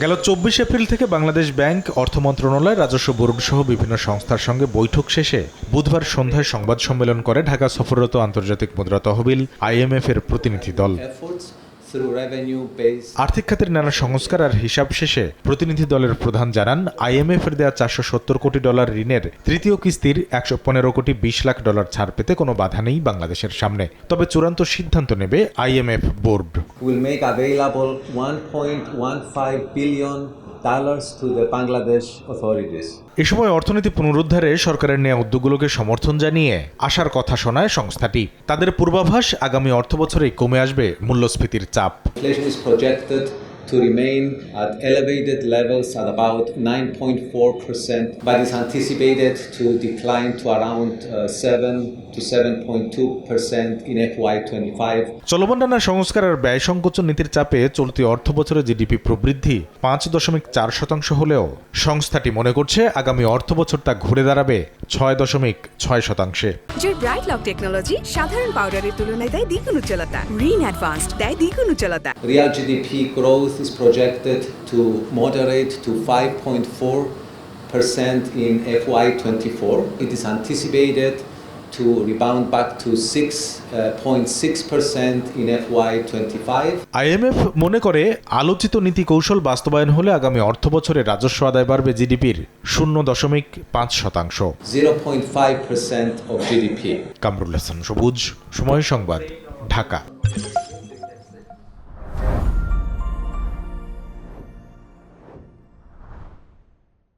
গেল ২৪ এপ্রিল থেকে বাংলাদেশ ব্যাংক, অর্থ মন্ত্রণালয়, রাজস্ব বোর্ড সহ বিভিন্ন সংস্থার সঙ্গে বৈঠক শেষে বুধবার সন্ধ্যায় সংবাদ সম্মেলন করে ঢাকা সফররত আন্তর্জাতিক মুদ্রা তহবিল IMF এর প্রতিনিধি দল। আর্থিক খাতের নানা সংস্কার আর হিসাব শেষে প্রতিনিধি দলের প্রধান জানান, IMF এর দেয়া $৪৭০ কোটি ঋণের তৃতীয় কিস্তির $১১৫ কোটি ২০ লাখ ছাড় পেতে কোনো বাধা নেই বাংলাদেশের সামনে। তবে চূড়ান্ত সিদ্ধান্ত নেবে IMF board. Will make available $1.15 billion to the Bangladesh authorities. এ সময় অর্থনীতি পুনরুদ্ধারে সরকারের নেওয়া উদ্যোগগুলোকে সমর্থন জানিয়ে আশার কথা শোনায় সংস্থাটি। তাদের পূর্বাভাস, আগামী অর্থবছরেই কমে আসবে মূল্যস্ফীতির চাপ। Inflation is projected to remain at elevated levels at about 9.4%, but is anticipated to decline to around 7 to 7.2% in FY25. চলমান নানা সংস্কার আর ব্যয় সংকোচন নীতির চাপে চলতি অর্থবছরে জিডিপি প্রবৃদ্ধি 5.4% হলেও সংস্থাটি মনে করছে আগামী অর্থবছর তা ঘুরে দাঁড়াবে 6.6%। জয় ব্রাইট লক টেকনোলজি সাধারণ পাউডারের তুলনায় দেয় দ্বিগুণ উজ্জ্বলতা। রিন অ্যাডভান্সড দেয় দ্বিগুণ উজ্জ্বলতা। Real GDP growth is projected to moderate to 5.4% in FY24. It is anticipated to rebound back to 6.6% in FY25. IMF মনে করে আলোচিত নীতি কৌশল বাস্তবায়ন হলে আগামী অর্থবছরে রাজস্ব আদায় বাড়বে জিডিপির 0.5%। 0.5% of GDP. কামরুল হাসান সবুজ, সময় সংবাদ, ঢাকা।